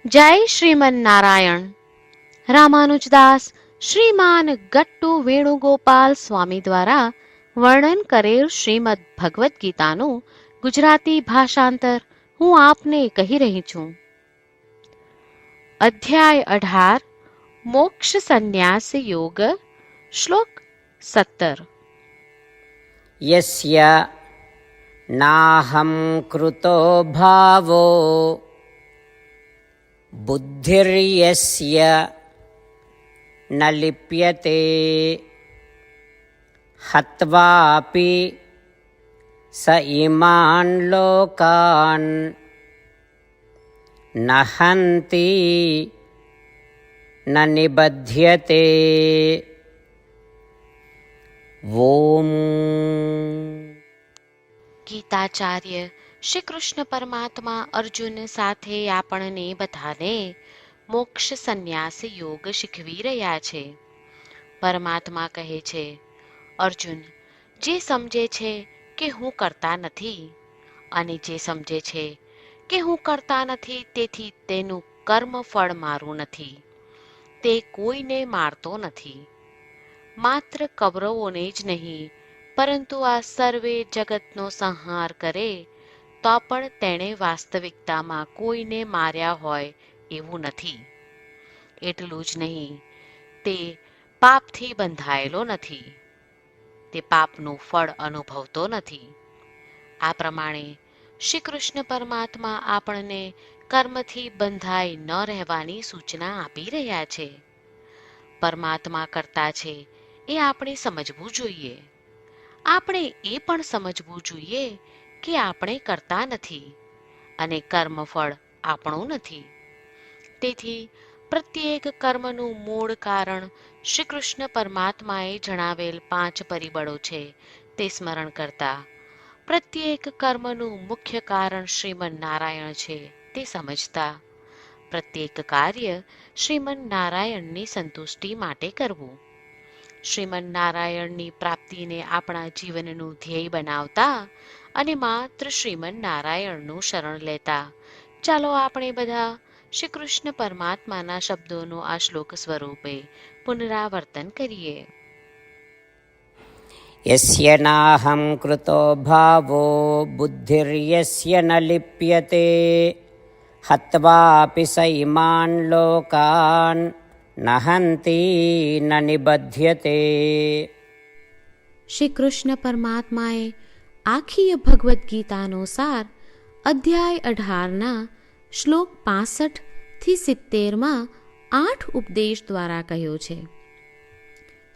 જય શ્રીમન નારાયણ. રામાનુજદાસ શ્રીમાન ગટ્ટુ વેણુગોપાલ સ્વામી દ્વારા વર્ણન કરેલ શ્રીમદ ભગવદ્ ગીતાનું ગુજરાતી ભાષાંતર હું આપને કહી રહી છું. અધ્યાય 18 મોક્ષ સંન્યાસ યોગ, શ્લોક 17. યસ્ય નાહં કૃતો ભાવો બુદ્ધિર્યસ્ય ન લિપ્યતે હત્વાપી સ ઇમાન લોકાન ન હંતિ ન નિબધ્યતે. ઓમ. ગીતાચાર્ય શ્રી કૃષ્ણ પરમાત્મા અર્જુન સાથે આપણને બધાને મોક્ષ સંન્યાસ યોગ શીખવી રહ્યા છે. પરમાત્મા કહે છે, અર્જુન, જે સમજે છે કે હું કરતા નથી અને જે સમજે છે કે હું કરતા નથી તેથી તેનું કર્મ ફળ મારું નથી, તે કોઈને મારતો નથી, માત્ર કૌરવોને જ નહીં પરંતુ આ સર્વે જગતનો સંહાર કરે તો પણ તેણે વાસ્તવિકતામાં કોઈને માર્યા હોય એવું નથી. એટલું જ નહીં, તે પાપથી બંધાયેલો નથી, તે પાપનું ફળ અનુભવતો નથી. આ પ્રમાણે શ્રી કૃષ્ણ પરમાત્મા આપણને કર્મથી બંધાઈ ન રહેવાની સૂચના આપી રહ્યા છે. પરમાત્મા કરતા છે એ આપણે સમજવું જોઈએ. આપણે એ પણ સમજવું જોઈએ કે આપણે કરતા નથી અને કર્મફળ આપણું નથી. તેથી પ્રત્યેક કર્મનું મૂળ કારણ શ્રી કૃષ્ણ પરમાત્માએ જણાવેલ 5 પરિબળો છે તે સ્મરણ કરતા, પ્રત્યેક કર્મનું મુખ્ય કારણ શ્રીમન નારાયણ છે તે સમજતા, પ્રત્યેક કાર્ય શ્રીમન નારાયણની સંતુષ્ટિ માટે કરવું, શ્રીમન નારાયણની પ્રાપ્તિને આપણા જીવનનું ધ્યેય બનાવતા અને માત્ર શ્રીમન નારાયણનું શરણ લેતા. ચાલો આપણે બધા શ્રી કૃષ્ણ પરમાત્માના શબ્દોનું આ શ્લોક સ્વરૂપે પુનરાવર્તન કરીએ. યસ્ય નાહં કૃતો ભાવો બુદ્ધિર્યસ્ય ન લિપ્યતે હત્વાપી સ ઇમાન લોકાન ન હંતિ ન નિબધ્યતે. શ્રી કૃષ્ણ પરમાત્માએ આખી ભગવદ્ ગીતાનો સાર અધ્યાય 18ના શ્લોક 65 થી 70માં 8 ઉપદેશ દ્વારા કહ્યો છે.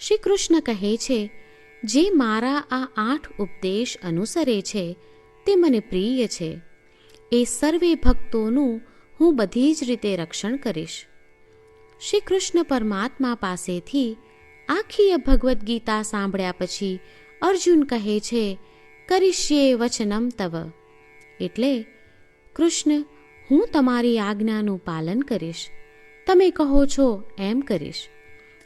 શ્રી કૃષ્ણ કહે છે, જે મારા આ 8 ઉપદેશ અનુસરે છે તે મને પ્રિય છે. એ સર્વે ભક્તોનું હું બધી જ રીતે રક્ષણ કરીશ. શ્રી કૃષ્ણ પરમાત્મા પાસેથી આખી ભગવદ્ ગીતા સાંભળ્યા પછી અર્જુન કહે છે, કરિષ્યે વચનમ તવ, એટલે કૃષ્ણ, હું તમારી આજ્ઞાનું પાલન કરીશ, તમે કહો છો એમ કરીશ.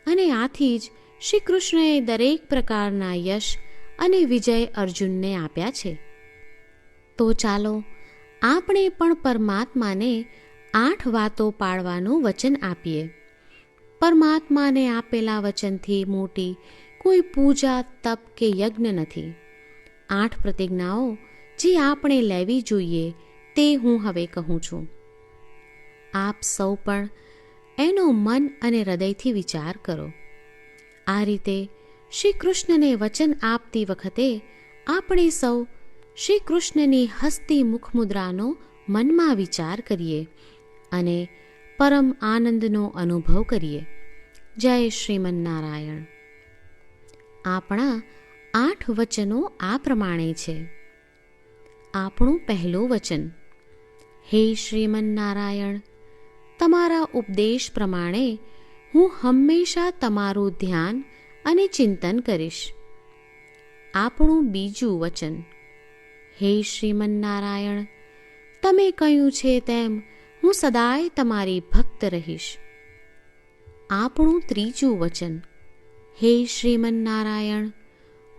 અને આથી જ શ્રી કૃષ્ણએ દરેક પ્રકારના યશ અને વિજય અર્જુનને આપ્યા છે. તો ચાલો આપણે પણ પરમાત્માને 8 વાતો પાળવાનું વચન આપીએ. પરમાત્માને આપેલા વચનથી મોટી કોઈ પૂજા, તપ કે યજ્ઞ નથી. 8 પ્રતિજ્ઞાઓ જે આપણે લેવી જોઈએ તે હું હવે કહું છું. આપ સૌ પણ એનો મન અને હૃદયથી વિચાર કરો. આ રીતે શ્રી કૃષ્ણને વચન આપતી વખતે આપણે સૌ શ્રી કૃષ્ણની હસતી મુખમુદ્રાનો મનમાં વિચાર કરીએ અને પરમ આનંદનો અનુભવ કરીએ. જય શ્રીમન નારાયણ. આપણા 8 વચનો આ પ્રમાણે છે. આપણું પહેલું વચન, હે શ્રીમન નારાયણ, તમારા ઉપદેશ પ્રમાણે હું હંમેશા તમારું ધ્યાન અને ચિંતન કરીશ. આપણું બીજું વચન, હે શ્રીમન નારાયણ, તમે કહ્યું છે તેમ હું સદાય તમારી ભક્ત રહીશ. આપણું ત્રીજું વચન, હે શ્રીમન નારાયણ,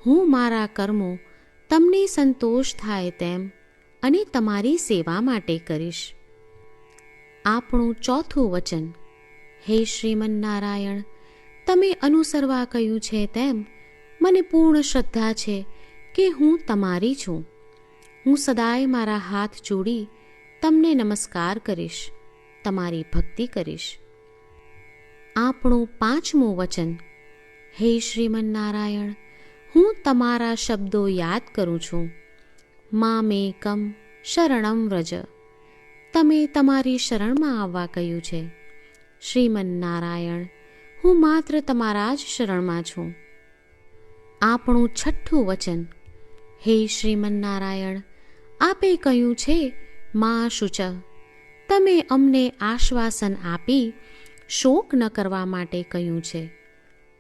હું મારા કર્મો તમને સંતોષ થાય તેમ અને તમારી સેવા માટે કરીશ. આપણું ચોથું વચન. હે શ્રીમન્નારાયણ, તમે અનુસરવા કહ્યું છે તેમ મને પૂર્ણ શ્રદ્ધા છે કે હું તમારી છું. હું સદાય મારા હાથ જોડી તમને નમસ્કાર કરીશ, તમારી ભક્તિ કરીશ. આપણું પાંચમું વચન. હે શ્રીમન્નારાયણ, હું તમારા શબ્દો યાદ કરું છું. મામેકમ શરણમ વ્રજ. તમે તમારી શરણમાં આવવા કહ્યું છે. શ્રીમન્નારાયણ, હું માત્ર તમારા જ શરણમાં છું. આપણું છઠ્ઠું વચન. હે શ્રીમન્નારાયણ, આપે કહ્યું છે મા શુચ. તમે અમને આશ્વાસન આપી શોક ન કરવા માટે કહ્યું છે,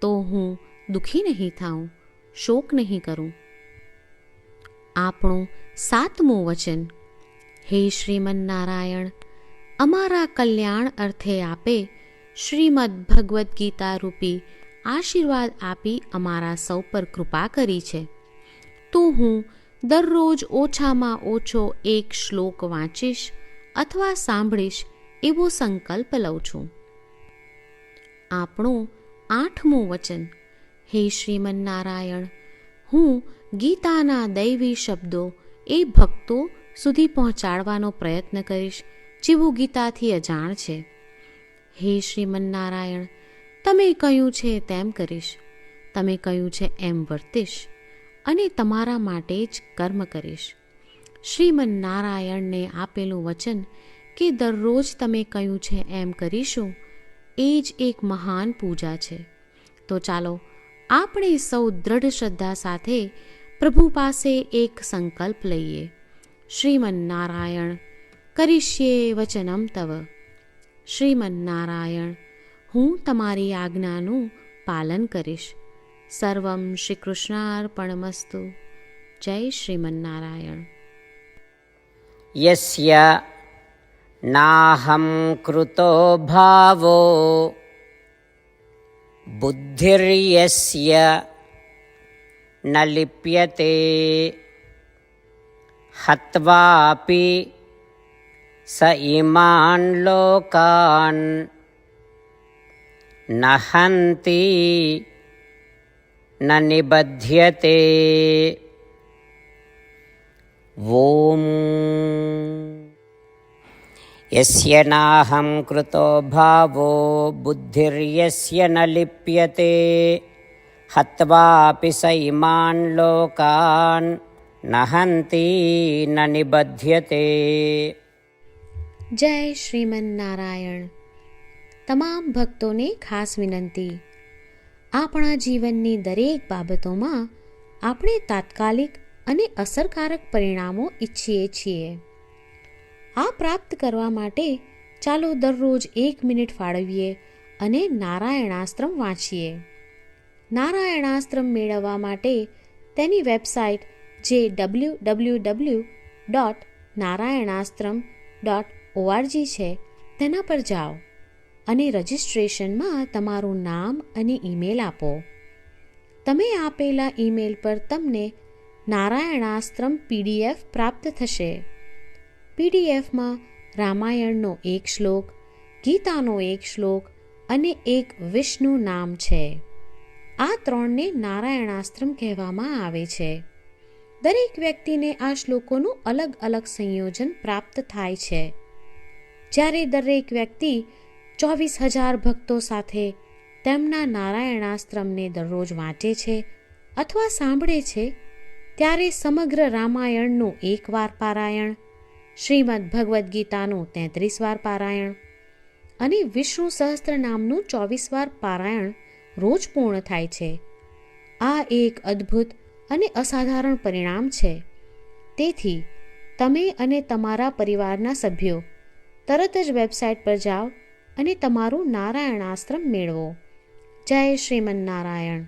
તો હું દુઃખી નહીં થાઉં, શોક નહીં કરું. આપણું સાતમું વચન. હે શ્રીમન્નારાયણ, અમારા કલ્યાણ અર્થે આપે શ્રીમદ્ ભગવદ્ ગીતા રૂપી આશીર્વાદ આપી અમારા સૌ પર કૃપા કરી છે, તો હું દરરોજ ઓછામાં ઓછો એક શ્લોક વાંચીશ અથવા સાંભળીશ એવો સંકલ્પ લઉં છું. આપણું આઠમું વચન. હે શ્રીમન્નારાયણ, હું ગીતાના દૈવી શબ્દો એ ભક્તો સુધી પહોંચાડવાનો પ્રયત્ન કરીશ જેઓ ગીતાથી અજાણ છે. હે શ્રીમન્નારાયણ, તમે કહ્યું છે તેમ કરીશ, તમે કહ્યું છે એમ વર્તીશ અને તમારા માટે જ કર્મ કરીશ. શ્રીમન્નારાયણને આપેલું વચન કે દરરોજ તમે કહ્યું છે એમ કરીશું, એ જ એક મહાન પૂજા છે. તો ચાલો આપણે સૌ દ્રઢ શ્રદ્ધા સાથે પ્રભુ પાસે એક સંકલ્પ લઈએ. શ્રીમન્નારાયણ, કરીશ્યે વચનમ તવ. શ્રીમન્નારાયણ, હું તમારી આજ્ઞાનું પાલન કરીશ. સર્વમ શ્રી કૃષ્ણાર્પણમસ્તુ. જય શ્રીમન્નારાયણ. યસ્ય નાહં કૃતો ભાવો બુદ્ધિર્યસ્ય ન લિપ્યતે હત્વાપી સ ઇમાન લોકાન ન હન્તિ ન નિબધ્યતે. ઓમ. યસ્ય નાહં કૃતો ભાવો બુદ્ધિર્યસ્ય ન લિપ્યતે હત્વાપી સ ઇમાન લોકાન ન હન્તિ ન નિબધ્યતે. જય શ્રીમન્નારાયણ. તમામ ભક્તોને ખાસ વિનંતી. આપણા જીવનની દરેક બાબતોમાં આપણે તાત્કાલિક અને અસરકારક પરિણામો ઈચ્છીએ છીએ. આ પ્રાપ્ત કરવા માટે ચાલો દરરોજ 1 મિનિટ ફાળવીએ અને નારાયણાસ્ત્રમ વાંચીએ. નારાયણાસ્ત્રમ મેળવવા માટે તેની વેબસાઇટ જે www.narayanaastram.org છે તેના પર જાઓ અને રજિસ્ટ્રેશનમાં તમારું નામ અને ઈમેલ આપો. તમે આપેલા ઈમેલ પર તમને નારાયણાસ્ત્રમ PDF પ્રાપ્ત થશે. PDFમાં રામાયણનો 1 શ્લોક, ગીતાનો 1 શ્લોક અને એક વિષ્ણુ નામ છે. આ 3ને નારાયણાસ્ત્રમ કહેવામાં આવે છે. દરેક વ્યક્તિને આ શ્લોકોનું અલગ અલગ સંયોજન પ્રાપ્ત થાય છે. જ્યારે દરેક વ્યક્તિ 24,000 ભક્તો સાથે તેમના નારાયણાસ્ત્રમને દરરોજ વાંચે છે અથવા સાંભળે છે, ત્યારે સમગ્ર રામાયણનું 1 વાર પારાયણ, શ્રીમદ્ ભગવદ્ ગીતાનું 33 વાર પારાયણ અને વિષ્ણુ સહસ્ત્ર નામનું 24 વાર પારાયણ રોજ પૂર્ણ થાય છે. આ એક અદ્ભુત અને અસાધારણ પરિણામ છે. તેથી તમે અને તમારા પરિવારના સભ્યો તરત જ વેબસાઇટ પર જાઓ અને તમારું નારાયણાસ્ત્રમ મેળવો. જય શ્રીમન્નારાયણ.